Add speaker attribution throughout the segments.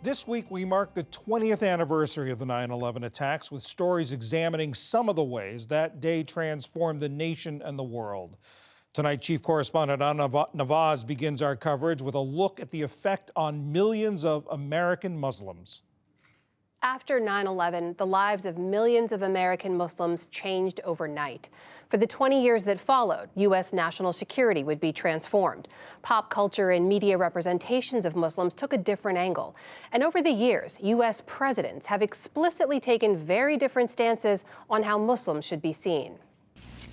Speaker 1: This week, we mark the 20th anniversary of the 9/11 attacks with stories examining some of the ways that day transformed the nation and the world. Tonight, Chief Correspondent Anna Navaz begins our coverage with a look at the effect on millions of American Muslims.
Speaker 2: After 9/11, the lives of millions of American Muslims changed overnight. For the 20 years that followed, U.S. national security would be transformed. Pop culture and media representations of Muslims took a different angle. And over the years, U.S. presidents have explicitly taken very different stances on how Muslims should be seen.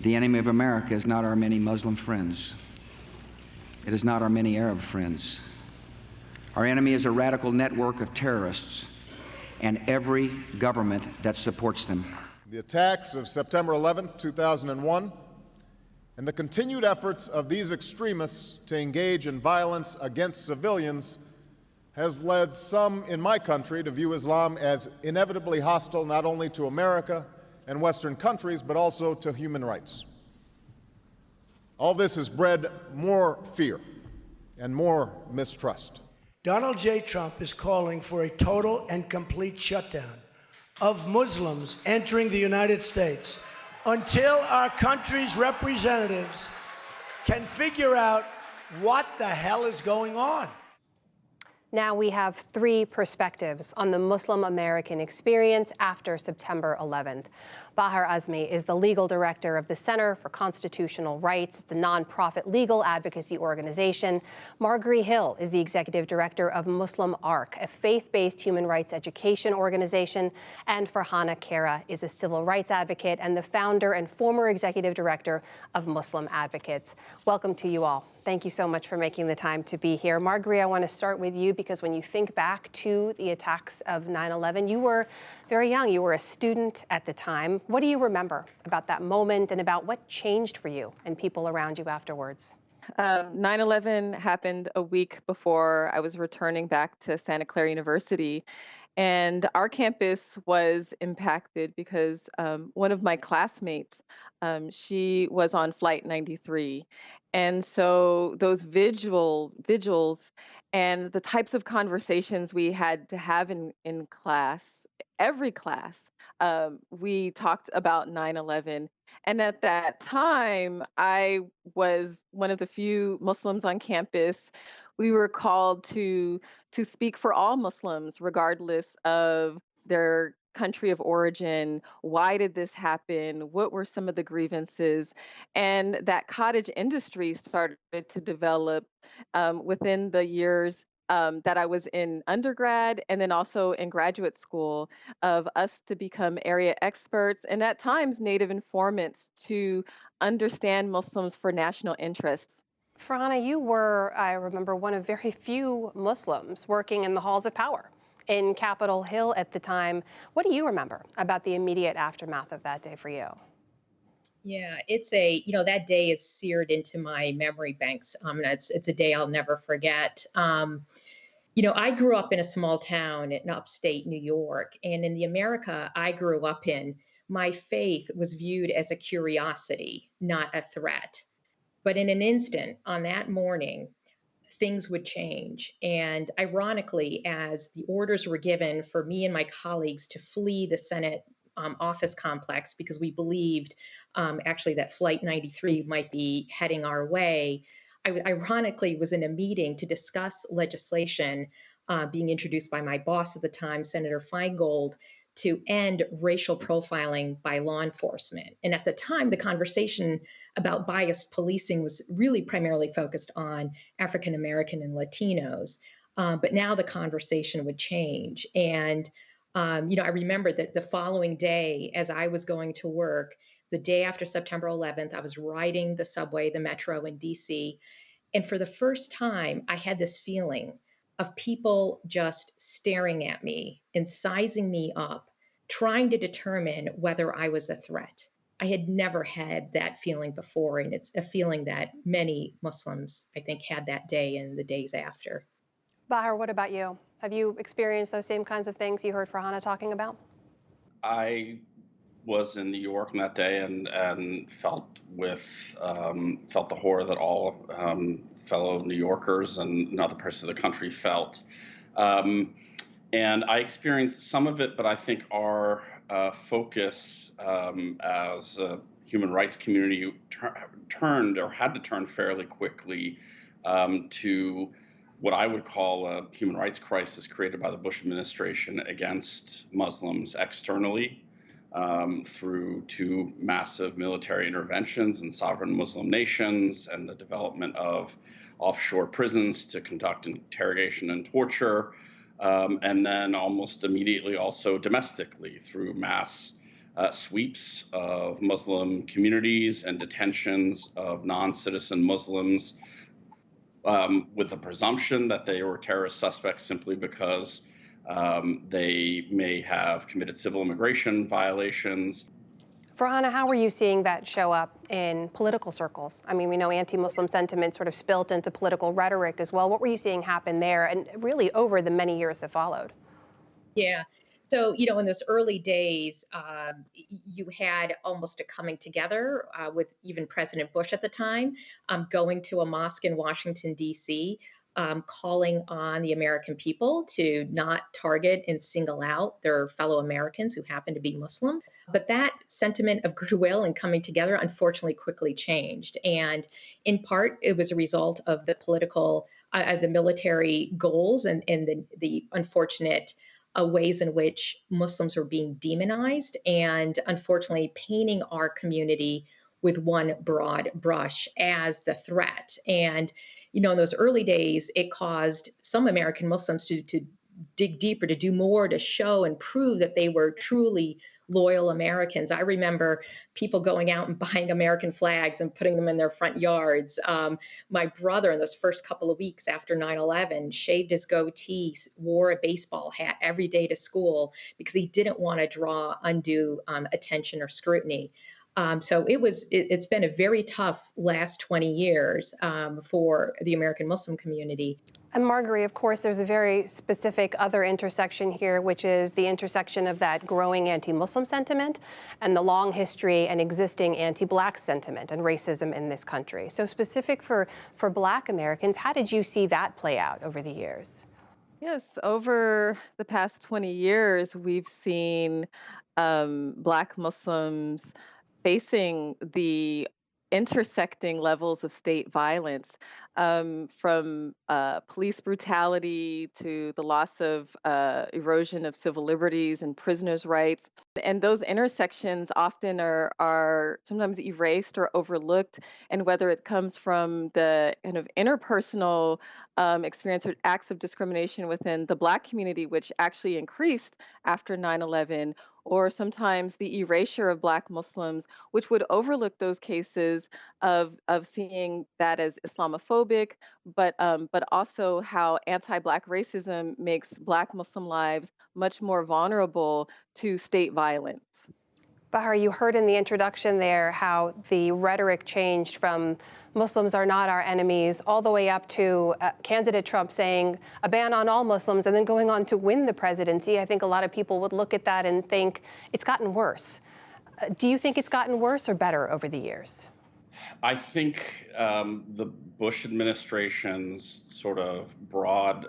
Speaker 3: The enemy of America is not our many Muslim friends. It is not our many Arab friends. Our enemy is a radical network of terrorists and every government that supports them.
Speaker 4: The attacks of September 11, 2001, and the continued efforts of these extremists to engage in violence against civilians has led some in my country to view Islam as inevitably hostile not only to America and Western countries, but also to human rights. All this has bred more fear and more mistrust.
Speaker 5: Donald J. Trump is calling for a total and complete shutdown of Muslims entering the United States until our country's representatives can figure out what the hell is going on.
Speaker 2: Now we have three perspectives on the Muslim American experience after September 11th. Bahar Azmi is the legal director of the Center for Constitutional Rights. It's a nonprofit legal advocacy organization. Margery Hill is the executive director of Muslim Arc, a faith-based human rights education organization. And Farhana Kara is a civil rights advocate and the founder and former executive director of Muslim Advocates. Welcome to you all. Thank you so much for making the time to be here. Margery, I want to start with you because when you think back to the attacks of 9/11, you were very young. You were a student at the time. What do you remember about that moment and about what changed for you and people around you afterwards?
Speaker 6: 9/11 happened a week before I was returning back to Santa Clara University. And our campus was impacted because one of my classmates, she was on Flight 93. And so those vigils and the types of conversations we had to have in class, every class, we talked about 9/11. And at that time, I was one of the few Muslims on campus. We were called to speak for all Muslims, regardless of their country of origin. Why did this happen? What were some of the grievances? And that cottage industry started to develop within the years that I was in undergrad and then also in graduate school, of us to become area experts and at times native informants to understand Muslims for national interests.
Speaker 2: Farhana, you were, I remember, one of very few Muslims working in the halls of power in Capitol Hill at the time. What do you remember about the immediate aftermath of that day for you?
Speaker 7: Yeah, that day is seared into my memory banks. And it's a day I'll never forget. I grew up in a small town in upstate New York, and in the America I grew up in, my faith was viewed as a curiosity, not a threat. But in an instant, on that morning, things would change. And ironically, as the orders were given for me and my colleagues to flee the Senate office complex because we believed actually that Flight 93 might be heading our way, ironically was in a meeting to discuss legislation being introduced by my boss at the time, Senator Feingold, to end racial profiling by law enforcement. And at the time, the conversation about biased policing was really primarily focused on African American and Latinos. But now the conversation would change. And, I remember that the following day, as I was going to work, the day after September 11th, I was riding the subway, the metro in DC. And for the first time, I had this feeling of people just staring at me and sizing me up, trying to determine whether I was a threat. I had never had that feeling before, and it's a feeling that many Muslims, I think, had that day and the days after.
Speaker 2: Bahar, what about you? Have you experienced those same kinds of things you heard Farhana talking about?
Speaker 8: I was in New York on that day and felt the horror that all fellow New Yorkers and other parts of the country felt. And I experienced some of it, but I think our focus as a human rights community turned or had to turn fairly quickly to what I would call a human rights crisis created by the Bush administration against Muslims externally through two massive military interventions in sovereign Muslim nations and the development of offshore prisons to conduct interrogation and torture. And then almost immediately also domestically through mass sweeps of Muslim communities and detentions of non-citizen Muslims with the presumption that they were terrorist suspects simply because they may have committed civil immigration violations.
Speaker 2: Farhana, how were you seeing that show up in political circles? I mean, we know anti-Muslim sentiment sort of spilt into political rhetoric as well. What were you seeing happen there and really over the many years that followed?
Speaker 7: Yeah. So, in those early days, you had almost a coming together with even President Bush at the time, going to a mosque in Washington, D.C., calling on the American people to not target and single out their fellow Americans who happen to be Muslim. But that sentiment of goodwill and coming together, unfortunately, quickly changed. And in part, it was a result of the political, the military goals and the unfortunate ways in which Muslims were being demonized and unfortunately painting our community with one broad brush as the threat. And, in those early days, it caused some American Muslims to dig deeper, to do more, to show and prove that they were truly loyal Americans. I remember people going out and buying American flags and putting them in their front yards. My brother, in those first couple of weeks after 9/11, shaved his goatee, wore a baseball hat every day to school because he didn't want to draw undue attention or scrutiny. So it's been a very tough last 20 years for the American Muslim community.
Speaker 2: And Marguerite, of course, there's a very specific other intersection here, which is the intersection of that growing anti-Muslim sentiment and the long history and existing anti-Black sentiment and racism in this country. So specific for Black Americans, how did you see that play out over the years?
Speaker 6: Yes, over the past 20 years, we've seen Black Muslims facing the intersecting levels of state violence, from police brutality to the loss of erosion of civil liberties and prisoners' rights. And those intersections often are sometimes erased or overlooked. And whether it comes from the kind of interpersonal experience or acts of discrimination within the Black community, which actually increased after 9/11, or sometimes the erasure of Black Muslims, which would overlook those cases of seeing that as Islamophobic, but also how anti-Black racism makes Black Muslim lives much more vulnerable to state violence.
Speaker 2: Bahar, you heard in the introduction there how the rhetoric changed from Muslims are not our enemies all the way up to candidate Trump saying a ban on all Muslims and then going on to win the presidency. I think a lot of people would look at that and think it's gotten worse. Do you think it's gotten worse or better over the years?
Speaker 8: I think the Bush administration's sort of broad,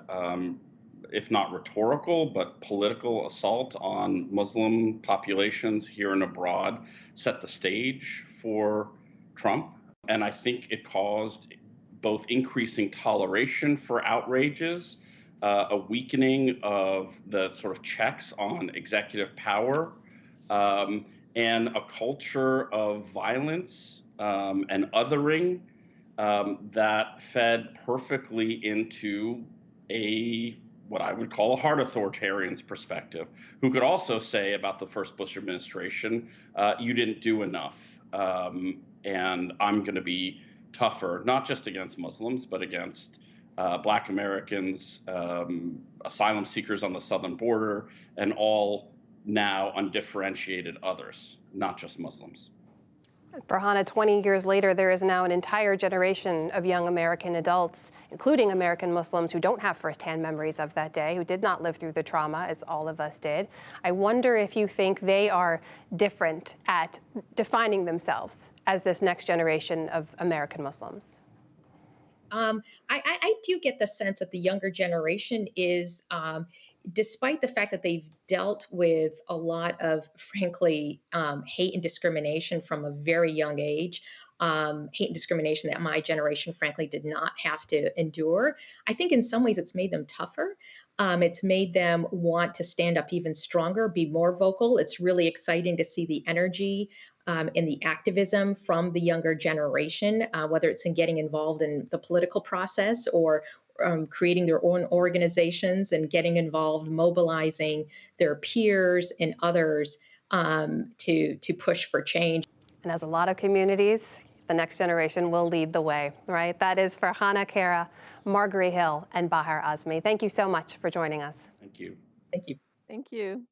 Speaker 8: if not rhetorical, but political assault on Muslim populations here and abroad set the stage for Trump. And I think it caused both increasing toleration for outrages, a weakening of the sort of checks on executive power, and a culture of violence and othering that fed perfectly into what I would call a hard authoritarian's perspective, who could also say about the first Bush administration, you didn't do enough. And I'm going to be tougher, not just against Muslims, but against Black Americans, asylum seekers on the southern border, and all now undifferentiated others, not just Muslims.
Speaker 2: Farhana, 20 years later, there is now an entire generation of young American adults, including American Muslims, who don't have firsthand memories of that day, who did not live through the trauma, as all of us did. I wonder if you think they are different at defining themselves as this next generation of American Muslims.
Speaker 7: I do get the sense that the younger generation is, despite the fact that they've dealt with a lot of, frankly, hate and discrimination from a very young age, hate and discrimination that my generation, frankly, did not have to endure. I think in some ways it's made them tougher. It's made them want to stand up even stronger, be more vocal. It's really exciting to see the energy and the activism from the younger generation, whether it's in getting involved in the political process or creating their own organizations and getting involved, mobilizing their peers and others to push for change.
Speaker 2: And as a lot of communities, the next generation will lead the way, right? That is Farhana Kara, Marguerite Hill, and Bahar Azmi. Thank you so much for joining us.
Speaker 8: Thank you.
Speaker 7: Thank you.
Speaker 6: Thank you.